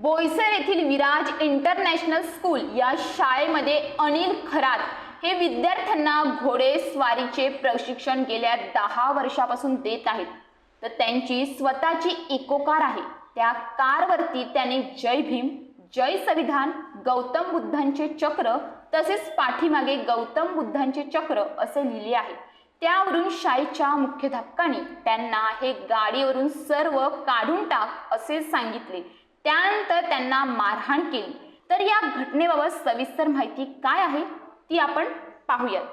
बोईसर येथील Viraj international school या शाळेमध्ये अनिल खरात हे विद्यार्थ्यांना घोडेस्वारीचे प्रशिक्षण गेल्या 10 वर्षापासून देत आहेत। तर त्यांची स्वतःची इको कार आहे। त्या कारवरती त्याने जय भीम, जय संविधान, गौतम बुद्धांचे चक्र तसेच पाठीमागे गौतम बुद्धांचे चक्र असे लिहिले आहे। त्यावरून शाळेच्या मुख्याध्यापकांनी त्यांना हे गाडीवरून सर्व काढून टाक असे सांगितले। त्यानंतर त्यांना मारहाण केली। तर या घटनेबाबत सविस्तर माहिती काय आहे ती आपण पाहूयात।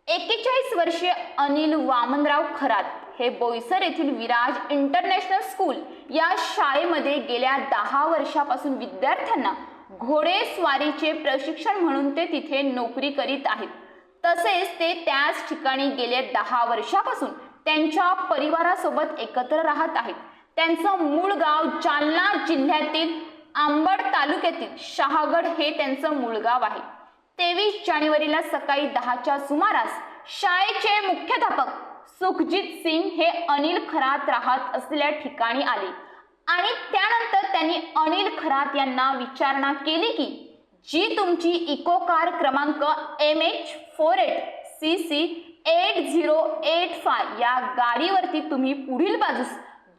41 वर्षीय अनिल वामनराव खरात हे बोईसर येथील विराज इंटरनॅशनल स्कूल या शाळेमध्ये गेल्या 10 वर्षापासून विद्यार्थ्यांना घोडेस्वारीचे प्रशिक्षण म्हणून ते तिथे नोकरी करीत आहेत। तसेच ते त्याच ठिकाणी गेल्या 10 वर्षापासून त्यांच्या परिवारासोबत एकत्र राहत आहेत। त्यांचं मूळ गाव जालना जिल्ह्यातील अंबड तालुक्यातील शहागड हे त्यांचं मूळ गाव आहे। 23 जानेवारीला सकाळी 10च्या सुमारास शाळेचे मुख्याध्यापक सुखजित सिंग हे अनिल खरात राहत असलेल्या ठिकाणी आले आणि त्यानंतर त्यांनी अनिल खरात यांना विचारणा केली की जी तुमची इको कार क्रमांक MH48CC 8085 या गाडीवरती तुम्ही पुढील बाजूस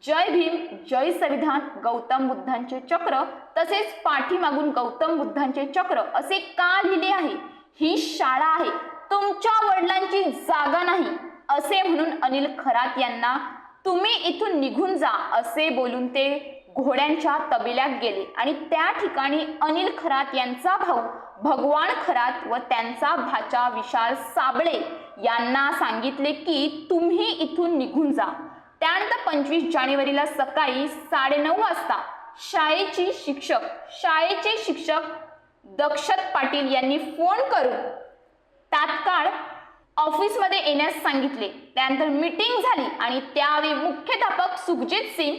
जय भीम, जय संविधान, गौतम बुद्धांचे चक्र तसेच पाठीमागून गौतम बुद्धांचे चक्र असे का लिहिले आहे? ही शाळा आहे, तुमच्या वडिलांची जागा नाही असे म्हणून अनिल खरात यांना तुम्ही इथून निघून जा असे बोलून ते घोड्यांच्या तबेल्यात गेले आणि त्या ठिकाणी अनिल खरात यांचा भाऊ भगवान खरात व त्यांचा भाचा विशाल साबळे यांना सांगितले की तुम्ही इथून निघून जा। त्यानंतर 25 जानेवारीला सकाळी 9:30 वाजता शाळेचे शिक्षक दक्षत पाटील यांनी फोन करून तात्काळ ऑफिसमध्ये येण्यास सांगितले। त्यानंतर मीटिंग झाली आणि त्यावेळी मुख्याध्यापक सुखजित सिंग,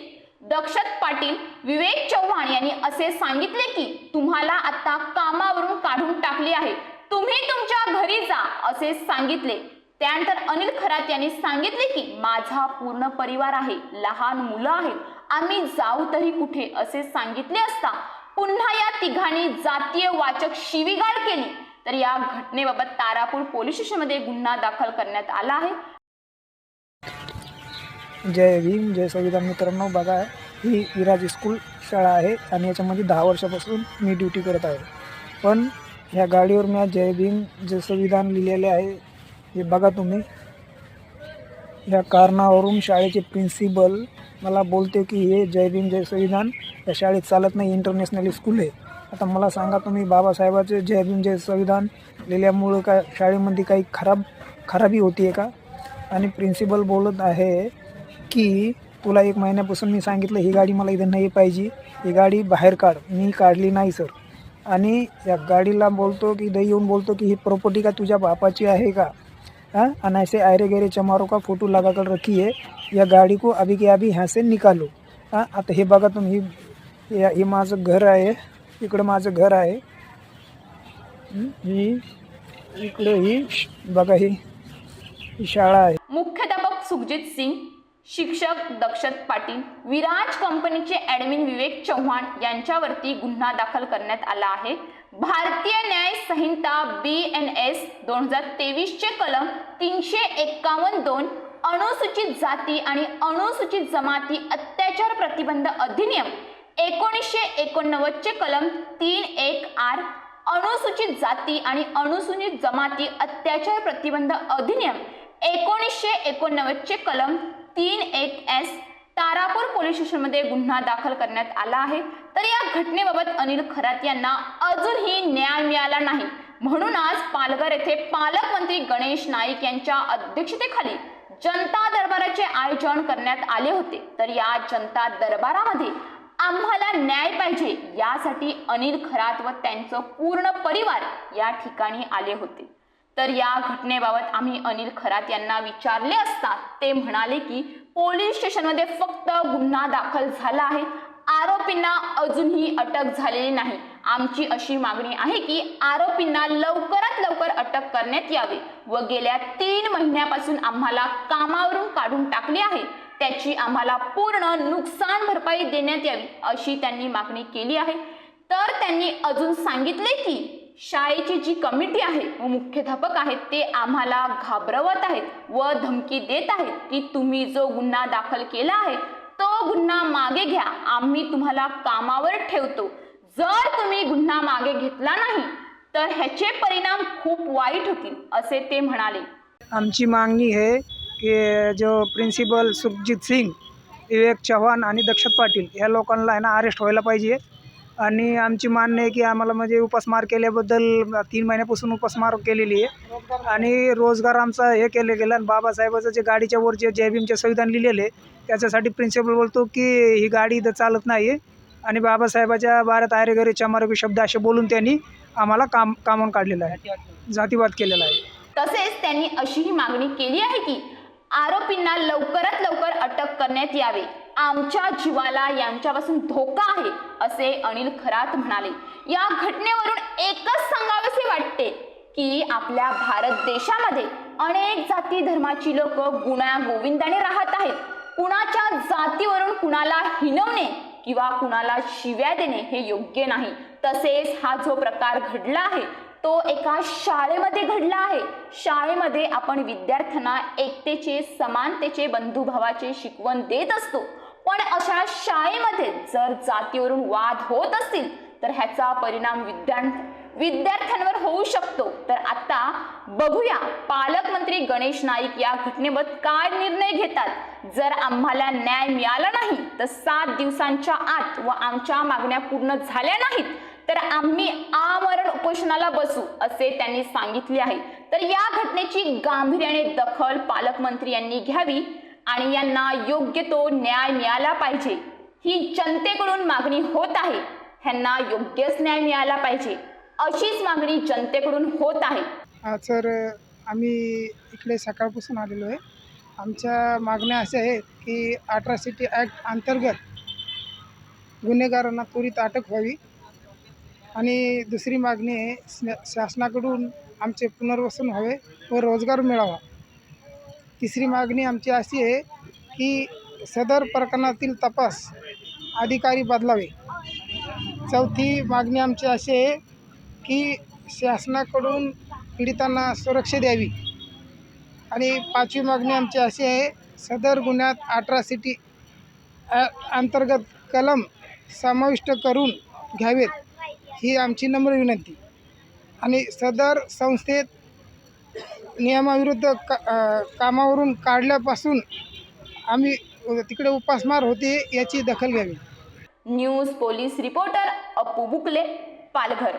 दक्षत पाटील, विवेक चव्हाण यांनी असे सांगितले की तुम्हाला आता कामावरून काढून टाकले आहे, तुम्ही तुमच्या घरी जा असे सांगितले। त्यानंतर अनिल खरात यांनी सांगितले की माझा पूर्ण परिवार आहे, लहान मुलं आहेत, आम्ही जाऊ तरी कुठे असे सांगितले असता पुन्हा या तिघांनी जातीय वाचक शिवीगाळ केली। तर या घटनेबाबत तारापूर पोलीस स्टेशनमध्ये गुन्हा दाखल करण्यात आला आहे। जय भीम, जय संविधान मित्रांनो, बघा ही विराज स्कूल शाळा आहे आणि याच्यामध्ये 10 वर्षापासून मी ड्युटी करत आहे। पण ह्या गाडीवर मी जय भीम, जय संविधान लिहिलेले आहे, हे बघा तुम्ही। ह्या कारणावरून शाळेचे प्रिन्सिपल मला बोलते की हे जय भीम, जय संविधान या शाळेत चालत नाही, इंटरनॅशनल स्कूल आहे। आता मला सांगा तुम्ही, बाबासाहेबाचे जय भीम, जय संविधान लिहिल्यामुळं काय शाळेमध्ये काही खराबी होती आहे का? आणि प्रिन्सिपल बोलत आहे की तुला 1 महिन्यापासून मी सांगितलं ही गाडी मला इथं नाही पाहिजे, ही गाडी बाहेर काढ। मी काढली नाही सर। आणि या गाडीला बोलतो की इथं येऊन बोलतो की ही प्रॉपर्टी का तुझ्या बापाची आहे का? हाँ, और ऐसे आयरे गहरे चमारों का फोटो लगा कर रखी है, या गाड़ी को अभी के अभी यहाँ से निकालो। हाँ, आता हे बघा तुम्ही, हे माझं घर आहे, इकडं माझं घर आहे, इकडे ही बघा ही शाळा आहे। मुख्याध्यापक सुखजित सिंग, शिक्षक दक्षत पाटील, विराज कंपनीचे ॲडमिन विवेक चव्हाण यांच्यावरती गुन्हा दाखल करण्यात आला आहे। भारतीय न्याय संहिता BNS 2023 चे कलम 351(2), अनुसूचित जाती आणि अनुसूचित जमाती अत्याचार प्रतिबंध अधिनियम 1989 चे कलम 31R, अनुसूचित जाती आणि अनुसूचित जमाती अत्याचार प्रतिबंध अधिनियम 1989 चे कलम 31S तारापूर पोलीस स्टेशनमध्ये गुन्हा दाखल करण्यात आला आहे। तर या घटनेबाबत अनिल खरात यांना अजूनही न्याय मिळाला नाही, म्हणून आज पालघर येथे पालकमंत्री गणेश नाईक यांच्या अध्यक्षतेखाली जनता दरबाराचे आयोजन करण्यात आले होते। तर या जनता दरबारामध्ये आम्हाला न्याय पाहिजे यासाठी अनिल खरात व त्यांचं पूर्ण परिवार या ठिकाणी आले होते। तर या घटनेबाबत आम्ही अनिल खरात यांना विचारले असता ते म्हणाले की पोलीस स्टेशनमध्ये फक्त गुन्हा दाखल झाला आहे, आरोपींना अजूनही अटक झालेली नाही। आमची अशी मागणी आहे की आरोपींना लवकरात लवकर अटक करण्यात यावी व गेल्या 3 महिन्यापासून आम्हाला कामावरून काढून टाकले आहे, त्याची आम्हाला पूर्ण नुकसान भरपाई देण्यात यावी अशी त्यांनी मागणी केली आहे. तर त्यांनी अजून सांगितले की शाळेची जी कमिटी आहे व मुख्याध्यापक आहेत ते आम्हाला घाबरवत आहेत व धमकी देत आहेत की तुम्ही जो गुन्हा दाखल केला आहे तो गुन्हा मागे घ्या, आम्ही तुम्हाला कामावर ठेवतो. जर तुम्ही गुन्हा मागे घेतला नाही तर ह्याचे परिणाम खूप वाईट होतील असे ते म्हणाले. आमची मागणी आहे की जो प्रिन्सिपल सुखजित सिंग, विवेक चव्हाण आणि दक्षत पाटील या लोकांना आहे ना अरेस्ट व्हायला पाहिजे. आणि आमची मान्य आहे की आम्हाला म्हणजे उपासमार केल्याबद्दल 3 महिन्यापासून उपासमार केलेली आहे आणि रोजगार आमचा हे केलं गेलं. आणि बाबासाहेबाचं जे गाडीच्या वर जे जय भीमचे संविधान लिहिलेले आहे त्याच्यासाठी प्रिन्सिपल बोलतो की ही गाडी इथं चालत नाही आहे आणि बाबासाहेबाच्या भारत आरे घरे चमारोगी शब्द असे बोलून त्यांनी आम्हाला कामावून काढलेलं आहे, जातीवाद केलेला आहे. तसेच त्यांनी अशीही मागणी केली आहे की आरोपींना लवकरात लवकर अटक करण्यात यावे, आमच्या जीवाला यांच्यापासून धोका आहे असे अनिल खरात म्हणाले. या घटनेवरून एकच सांगावेसे वाटते की आपल्या भारत देशामध्ये अनेक जाती धर्माची लोक गुण्यागोविंदाने राहत आहेत. कुणाच्या जातीवरून कुणाला हिणवणे किंवा कुणाला शिव्या देणे हे योग्य नाही. तसेच हा जो प्रकार घडला आहे तो एका शाळेमध्ये घडला आहे. शाळेमध्ये आपण विद्यार्थ्यांना एकतेचे, समानतेचे, बंधुभावाचे शिकवण देत असतो. पण अशा शाळेमध्ये जर जातीवरून वाद होत असतील तर ह्याचा परिणाम विद्यार्थ्यांवर होऊ शकतो. तर आता बघूया पालकमंत्री गणेश नाईक या घटनेबाबत काय निर्णय घेतात. जर आम्हाला न्याय मिळाला नाही तर 7 दिवसांच्या आत व आमच्या मागण्या पूर्ण झाल्या नाहीत तर आम्ही आमरण उपोषणाला बसू असे त्यांनी सांगितले आहे. तर या घटनेची गांभीर्याने दखल पालकमंत्री यांनी घ्यावी आणि यांना योग्य तो न्याय मिळाला पाहिजे. ही जनतेकडून मागणी होत आहे. ह्यांना योग्यच न्याय मिळाला पाहिजे अशीच मागणी जनतेकडून होत आहे. सर, आम्ही इकडे सकाळपासून आलेलो आहे. आमच्या मागण्या अशा आहेत की अट्रॉसिटी ॲक्ट अंतर्गत गुन्हेगारांना त्वरित अटक व्हावी आणि दुसरी मागणी आहे शासनाकडून आमचे पुनर्वसन व्हावे व रोजगार मिळावा. तिसरी मागणी आमची अशी आहे की सदर प्रकरणातील तपास अधिकारी बदलावे. चौथी मागणी आमची अशी आहे की शासनाकडून पीडितांना सुरक्षा द्यावी. आणि 5वी मागणी आमची अशी आहे सदर गुन्ह्यात अट्रॉसिटी अंतर्गत कलम समाविष्ट करून घ्यावेत ही आमची नम्र विनंती. आणि सदर संस्थेत नियमाविरुद्ध कामावरून काढल्यापासून आम्ही तिकडे उपासमार होते याची दखल घ्यावी. News police reporter Appu Bukle, Palghar.